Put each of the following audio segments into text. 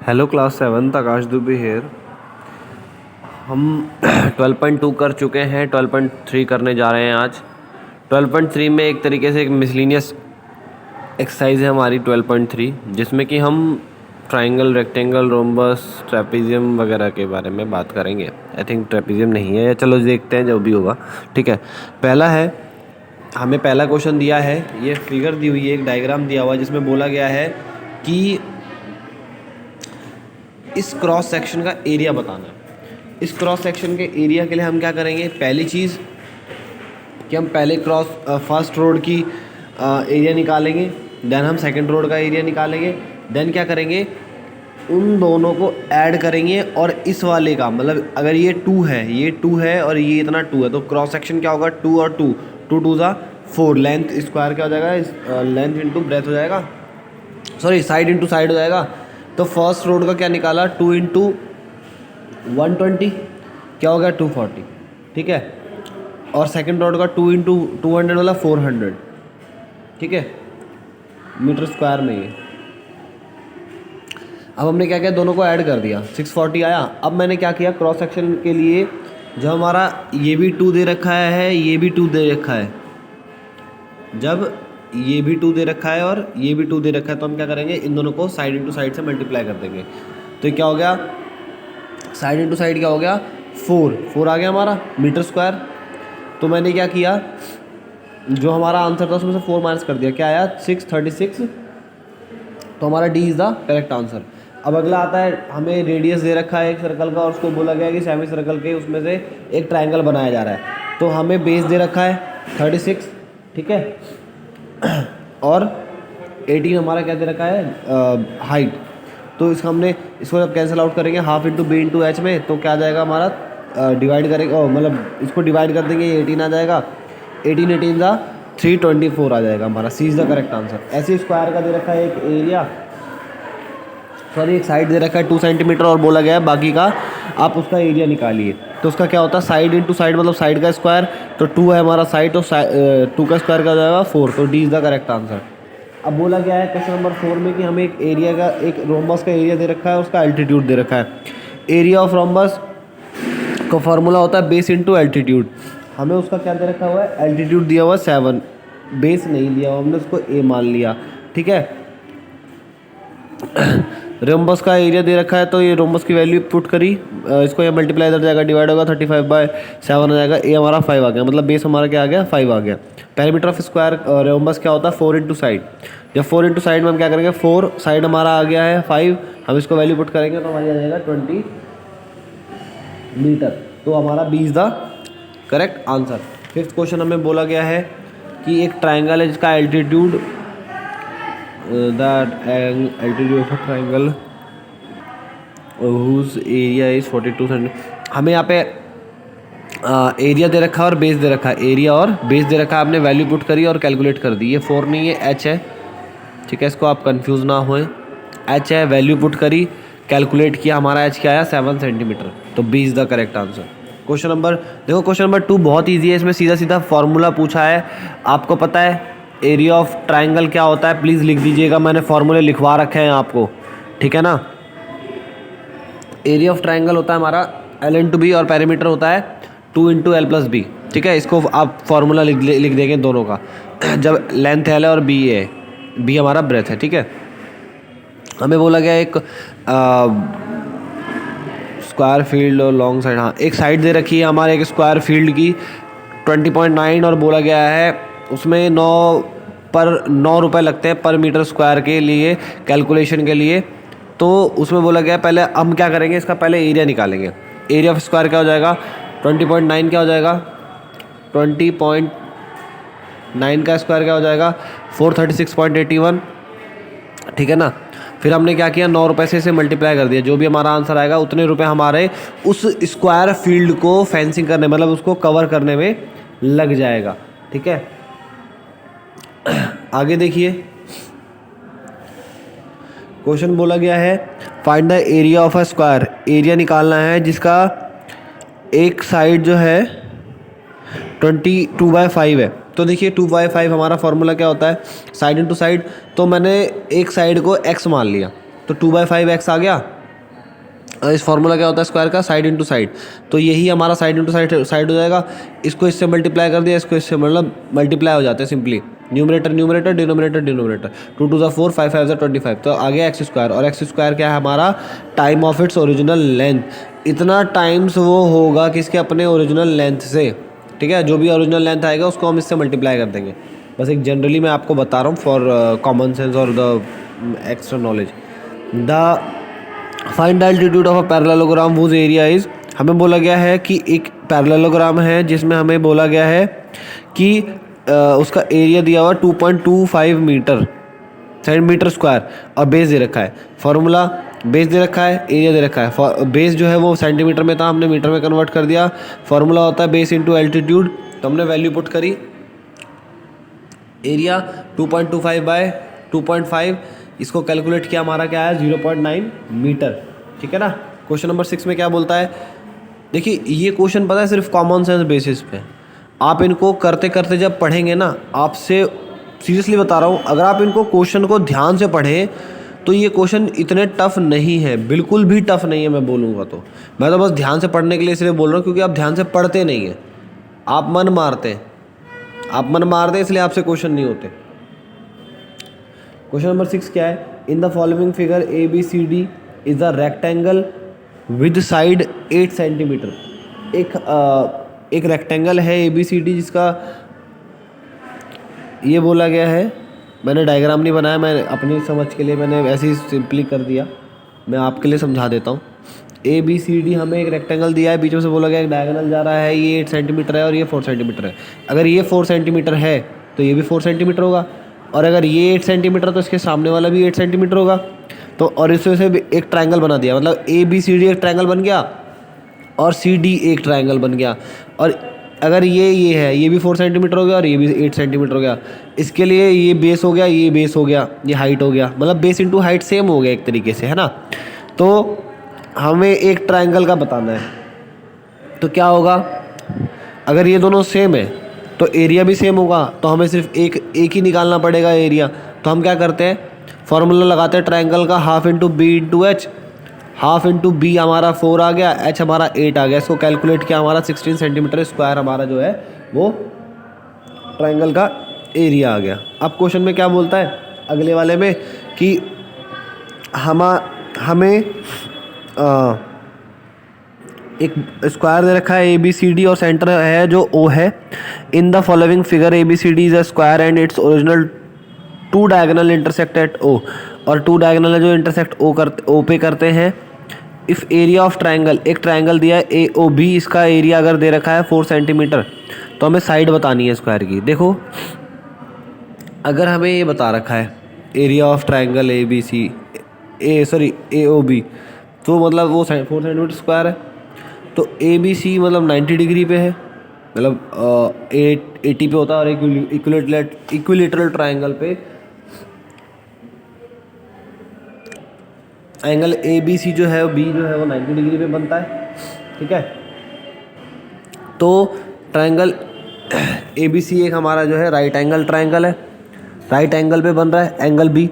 Hello class 7 आकाश Dubey hair. हम 12.2 कर चुके हैं, 12.3 करने जा रहे हैं आज। 12.3 में एक तरीके से एक मिसलिनियस एक्सरसाइज है हमारी 12.3, जिसमें कि हम ट्रायंगल, रेक्टेंगल, रोम्बस, ट्रेपीजियम वगैरह के बारे में बात करेंगे। आई थिंक ट्रेपीजियम नहीं है, या चलो देखते हैं जो भी होगा। ठीक है, पहला है, हमें पहला क्वेश्चन दिया है, ये फिगर दी हुई है, एक डायग्राम दिया हुआ है जिसमें बोला गया है कि इस क्रॉस सेक्शन का एरिया बताना है। इस क्रॉस सेक्शन के एरिया के लिए हम क्या करेंगे, पहली चीज़ कि हम पहले फर्स्ट रोड की एरिया निकालेंगे, देन हम सेकंड रोड का एरिया निकालेंगे, देन क्या करेंगे, उन दोनों को ऐड करेंगे और इस वाले का मतलब अगर ये 2 है, ये 2 है और ये इतना 2 है, तो क्रॉस सेक्शन क्या होगा, 2 और 2, 2 2 ज़ा 4, लेंथ स्क्वायर क्या हो जाएगा, लेंथ इंटू ब्रेथ हो जाएगा, सॉरी साइड इंटू साइड हो जाएगा। तो फर्स्ट रोड का क्या निकाला, 2 इंटू 120 क्या हो गया, 240। ठीक है, और सेकंड रोड का 2 इंटू 200 वाला 400। ठीक है, मीटर स्क्वायर में ये। अब हमने क्या किया, दोनों को ऐड कर दिया, 640 आया। अब मैंने क्या किया, क्रॉस सेक्शन के लिए जो हमारा ये भी 2 दे रखा है, ये भी 2 दे रखा है, जब ये भी 2 दे रखा है और ये भी 2 दे रखा है, तो हम क्या करेंगे, इन दोनों को साइड इंटू साइड से मल्टीप्लाई कर देंगे। तो क्या हो गया, साइड इंटू साइड क्या हो गया, 4 आ गया हमारा मीटर स्क्वायर। तो मैंने क्या किया, जो हमारा आंसर था उसमें से 4 माइनस कर दिया, क्या आया, 636। तो हमारा D is the correct answer. अब अगला आता है, हमें रेडियस दे रखा है एक सर्कल का और उसको बोला गया है कि सेमी सर्कल के उसमें से एक ट्राइंगल बनाया जा रहा है। तो हमें बेस दे रखा है 36, ठीक है, और 18 हमारा क्या दे रखा है, हाइट। तो इसका हमने इसको जब कैंसिल आउट करेंगे half into B into H में, तो क्या आ जाएगा हमारा, डिवाइड करेंगे, मतलब इसको डिवाइड कर देंगे, 18 आ जाएगा, 18 18 ज़ा 324 आ जाएगा हमारा। सी इज़ द करेक्ट आंसर। ऐसे स्क्वायर का दे रखा है एक एरिया, सॉरी एक साइड दे रखा है 2 सेंटीमीटर और बोला गया है बाकी का आप उसका एरिया निकालिए। तो उसका क्या होता है, साइड इंटू साइड मतलब साइड का स्क्वायर, तो 2 है हमारा साइड, तो 2 का स्क्वायर का हो जाएगा 4। तो D is the correct answer. अब बोला गया है क्वेश्चन नंबर 4 में कि हमें एक एरिया का, एक रोम्बस का एरिया दे रखा है, उसका एल्टीट्यूड दे रखा है। एरिया ऑफ रोम्बस का फार्मूला होता है बेस इंटू एल्टीट्यूड। हमें उसका क्या दे रखा हुआ है, एल्टीट्यूड दिया हुआ है 7, बेस नहीं लिया हुआ, हमने उसको ए मान लिया। ठीक है, रोम्बस का एरिया दे रखा है, तो ये रोम्बस की वैल्यू पुट करी, इसको ये मल्टीप्लाई कर जाएगा, डिवाइड होगा 35/7 आ जाएगा, ए हमारा 5 आ गया, मतलब बेस हमारा क्या आ गया, 5 आ गया। पेरीमीटर ऑफ स्क्वायर रोम्बस क्या होता है, 4 इंटू साइड। जब 4 इंटू साइड में हम क्या करेंगे, 4 साइड हमारा आ गया है 5, हम इसको वैल्यू पुट करेंगे तो हमारी आ जाएगा 20 मीटर। तो हमारा B is the correct answer. 5th question हमें बोला गया है कि एक ट्राइंगल है जिसका altitude, that altitude of a triangle whose area is 42 centimetre. हमें यहाँ पे एरिया दे रखा है और बेस दे रखा है, एरिया और बेस दे रखा है, आपने वैल्यू पुट करी और कैलकुलेट कर दी। ये 4 नहीं है, एच है, ठीक है, इसको आप कंफ्यूज ना होए, एच है, वैल्यू पुट करी, कैलकुलेट किया, हमारा एच क्या आया, 7 सेंटीमीटर। तो B is the correct answer. Question number देखो, क्वेश्चन नंबर 2 बहुत ईजी है, इसमें सीधा सीधा फॉर्मूला पूछा है। आपको पता है एरिया ऑफ ट्राइंगल क्या होता है, प्लीज़ लिख दीजिएगा, मैंने फॉर्मूले लिखवा रखे हैं आपको, ठीक है ना। एरिया ऑफ ट्राइंगल होता है हमारा एल इंटू बी और पेरीमीटर होता है 2 इंटू एल प्लस बी। ठीक है, इसको आप फॉर्मूला लिख देंगे दोनों का, जब लेंथ एल है और बी है, बी हमारा ब्रेथ है। ठीक है, हमें बोला गया एक स्क्वायर फील्ड और लॉन्ग साइड, हाँ एक साइड दे रखी है हमारे एक स्क्वायर फील्ड की 20.9 और बोला गया है उसमें 9 रुपए लगते हैं पर मीटर स्क्वायर के लिए कैलकुलेशन के लिए। तो उसमें बोला गया पहले हम क्या करेंगे, इसका पहले एरिया निकालेंगे। एरिया ऑफ स्क्वायर क्या हो जाएगा, 20.9 क्या हो जाएगा, 20.9 का स्क्वायर क्या हो जाएगा, 436.81। ठीक है ना, फिर हमने क्या किया, 9 रुपये से इसे मल्टीप्लाई कर दिया, जो भी हमारा आंसर आएगा उतने रुपए हमारे उस स्क्वायर फील्ड को फेंसिंग करने, मतलब उसको कवर करने में लग जाएगा। ठीक है, आगे देखिए, क्वेश्चन बोला गया है find the area of a square. Area निकालना है जिसका एक साइड जो है 22/5 है। तो देखिए 2/5 हमारा फॉर्मूला क्या होता है, साइड इंटू साइड। तो मैंने एक साइड को x मान लिया, तो 2/5 x आ गया, इस फॉर्मूला क्या होता है स्क्वायर का, साइड इंटू साइड। तो यही हमारा साइड इंटू साइड हो जाएगा। इसको इससे मल्टीप्लाई कर दिया, इसको इससे मतलब मल्टीप्लाई हो जाते हैं simply, numerator numerator denominator denominator, 2 2 4 5 5 25। तो आ गया एक्स स्क्वायर, और एक्स स्क्वायर क्या है हमारा, time of its original length. इतना टाइम्स वो होगा किसके, अपने ओरिजिनल लेंथ से, ठीक है। जो भी ओरिजिनल लेंथ आएगा उसको हम इससे मल्टीप्लाई कर देंगे। बस एक जनरली मैं आपको बता रहा हूँ फॉर कॉमन सेंस और the extra knowledge. The find the altitude of a parallelogram whose area is, हमें बोला गया है कि एक पैरेललोग्राम है जिसमें हमें बोला गया है कि उसका एरिया दिया हुआ 2.25 मीटर सेंटीमीटर स्क्वायर, और बेस दे रखा है। फॉर्मूला बेस दे रखा है, एरिया दे रखा है। बेस जो है वो सेंटीमीटर में था, हमने मीटर में कन्वर्ट कर दिया। फॉर्मूला होता है बेस इंटू एल्टीट्यूड, तो हमने वैल्यू पुट करी, एरिया 2.25 बाय 2.5, इसको कैलकुलेट किया, हमारा क्या है 0.9 मीटर, ठीक है ना। क्वेश्चन नंबर 6 में क्या बोलता है, देखिए ये क्वेश्चन पता है सिर्फ कॉमन सेंस बेसिस पे, आप इनको करते करते जब पढ़ेंगे ना, आपसे सीरियसली बता रहा हूँ, अगर आप इनको क्वेश्चन को ध्यान से पढ़ें तो ये क्वेश्चन इतने टफ नहीं है, बिल्कुल भी टफ नहीं है। मैं बोलूँगा तो मैं तो बस ध्यान से पढ़ने के लिए इसलिए बोल रहा हूँ क्योंकि आप ध्यान से पढ़ते नहीं हैं, आप मन मारते हैं, आप मन मारते हैं, इसलिए आपसे क्वेश्चन नहीं होते। क्वेश्चन नंबर 6 क्या है, in the following figure A B C D is the rectangle with side 8 centimetre. एक रेक्टेंगल है ए बी सी डी जिसका ये बोला गया है, मैंने डायग्राम नहीं बनाया, मैं अपनी समझ के लिए मैंने ऐसे ही सिंपली कर दिया, मैं आपके लिए समझा देता हूँ। ए बी सी डी हमें एक रेक्टेंगल दिया है, बीच में से बोला गया एक डायगोनल जा रहा है, ये 8 सेंटीमीटर है और ये 4 सेंटीमीटर है। अगर ये 4 सेंटीमीटर है तो ये भी 4 सेंटीमीटर होगा, और अगर ये 8 सेंटीमीटर तो इसके सामने वाला भी 8 सेंटीमीटर होगा। तो और इस वजह से एक ट्रायंगल बना दिया, मतलब ए बी सी डी एक ट्रायंगल बन गया और सी डी एक ट्रायंगल बन गया। और अगर ये है, ये भी 4 सेंटीमीटर हो गया और ये भी 8 सेंटीमीटर हो गया, इसके लिए ये बेस हो गया, ये बेस हो गया, ये हाइट हो गया, मतलब बेस इंटू हाइट सेम हो गया एक तरीके से, है ना। तो हमें एक ट्रायंगल का बताना है, तो क्या होगा, अगर ये दोनों सेम है तो एरिया भी सेम होगा, तो हमें सिर्फ एक ही निकालना पड़ेगा एरिया। तो हम क्या करते हैं, फॉर्मूला लगाते हैं ट्रायंगल का, half into B into H. Half into B हमारा 4 आ गया, एच हमारा 8 आ गया, इसको कैलकुलेट किया, हमारा 16 सेंटीमीटर स्क्वायर हमारा जो है वो ट्रायंगल का एरिया आ गया। अब क्वेश्चन में क्या बोलता है अगले वाले में कि हमें एक स्क्वायर दे रखा है ए बी सी डी और सेंटर है जो ओ है। In the following figure A B C D is a square and its original 2 diagonal intersect at O, और 2 डायगोनल है जो इंटरसेक्ट ओ पे करते हैं। इफ़ एरिया ऑफ ट्रायंगल, एक ट्रायंगल दिया है ए ओ बी, इसका एरिया अगर दे रखा है 4 सेंटीमीटर, तो हमें साइड बतानी है स्क्वायर की। देखो अगर हमें ये बता रखा है area of triangle A B C A O B, तो मतलब वो 4 सेंटीमीटर स्क्वायर है। तो ए बी सी मतलब 90 डिग्री पे है, मतलब 80 पे होता है, और इक्विलेटरल ट्रायंगल पे एंगल ए बी सी जो है बी जो है वो 90 डिग्री पे बनता है, ठीक है। तो ट्रायंगल ए बी सी एक हमारा जो है राइट एंगल ट्रायंगल है, राइट एंगल पे बन रहा है एंगल बी।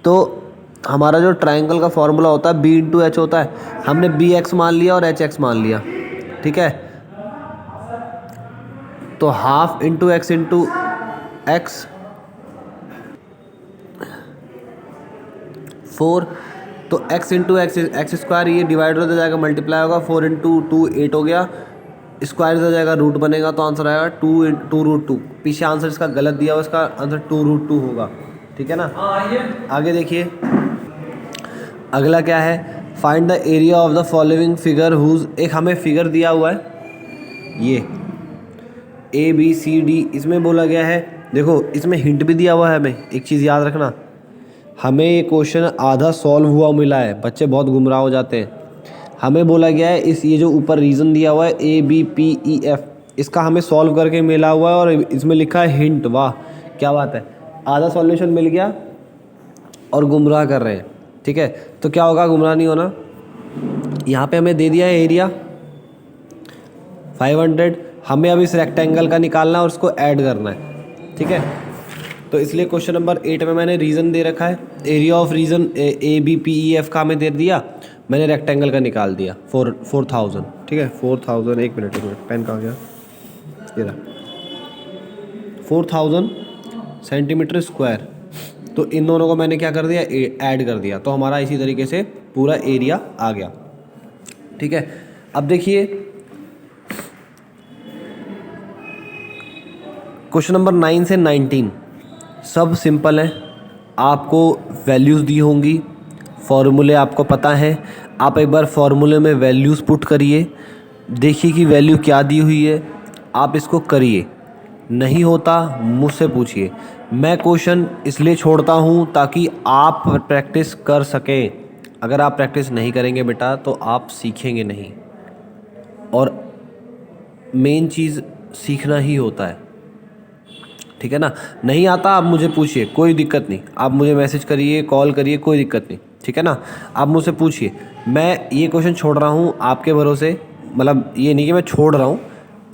तो हमारा जो ट्रायंगल का फॉर्मूला होता है बी इंटू एच होता है, हमने बी एक्स मान लिया और एच एक्स मान लिया, ठीक है। तो half into x into x 4, तो x इंटू एक्स स्क्वायर, ये डिवाइड हो जाएगा मल्टीप्लाई होगा, 4 इंटू 2 8 हो गया, स्क्वायर हो जाएगा रूट बनेगा, तो आंसर आएगा 2 रूट 2। पीछे आंसर इसका गलत दिया हुआ, इसका आंसर 2 रूट 2 होगा, ठीक है ना। आगे देखिए अगला क्या है, find the area of the following figure whose, एक हमें फिगर दिया हुआ है ये ए बी सी डी, इसमें बोला गया है, देखो इसमें हिंट भी दिया हुआ है हमें, एक चीज़ याद रखना, हमें ये क्वेश्चन आधा सॉल्व हुआ मिला है, बच्चे बहुत गुमराह हो जाते हैं। हमें बोला गया है ये जो ऊपर रीज़न दिया हुआ है A B P E F, इसका हमें सॉल्व करके मिला हुआ है, और इसमें लिखा है हिंट। वाह क्या बात है, आधा सॉल्यूशन मिल गया और गुमराह कर रहे हैं, ठीक है। तो क्या होगा, गुमराह नहीं होना। यहाँ पे हमें दे दिया है एरिया 500, हमें अब इस रेक्टेंगल का निकालना है और उसको ऐड करना है, ठीक है। तो इसलिए क्वेश्चन नंबर 8 में मैंने रीज़न दे रखा है, area of region A B P E F का हमें दे दिया, मैंने रेक्टेंगल का निकाल दिया 4000, ठीक है 4000, एक मिनट पेन कहाँ गया, ये रहा 4000 सेंटीमीटर स्क्वायर। तो इन दोनों को मैंने क्या कर दिया, ऐड कर दिया, तो हमारा इसी तरीके से पूरा एरिया आ गया, ठीक है। अब देखिए क्वेश्चन नंबर 9 से 19 सब सिंपल है, आपको वैल्यूज़ दी होंगी, फॉर्मूले आपको पता है, आप एक बार फॉर्मूले में वैल्यूज़ पुट करिए, देखिए कि वैल्यू क्या दी हुई है, आप इसको करिए, नहीं होता मुझसे पूछिए। मैं क्वेश्चन इसलिए छोड़ता हूँ ताकि आप प्रैक्टिस कर सकें, अगर आप प्रैक्टिस नहीं करेंगे बेटा तो आप सीखेंगे नहीं, और मेन चीज़ सीखना ही होता है, ठीक है ना। नहीं आता आप मुझे पूछिए, कोई दिक्कत नहीं, आप मुझे मैसेज करिए, कॉल करिए, कोई दिक्कत नहीं, ठीक है ना। आप मुझसे पूछिए, मैं ये क्वेश्चन छोड़ रहा हूँ आपके भरोसे, मतलब ये नहीं कि मैं छोड़ रहा हूँ,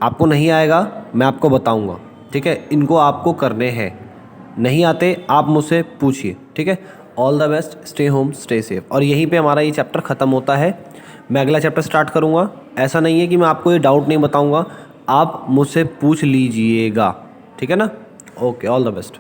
आपको नहीं आएगा मैं आपको बताऊँगा, ठीक है, इनको आपको करने हैं, नहीं आते आप मुझसे पूछिए, ठीक है। All the best, stay home stay safe. और यहीं पे हमारा ये चैप्टर ख़त्म होता है, मैं अगला चैप्टर स्टार्ट करूँगा। ऐसा नहीं है कि मैं आपको ये डाउट नहीं बताऊँगा, आप मुझसे पूछ लीजिएगा, ठीक है ना। Okay, all the best.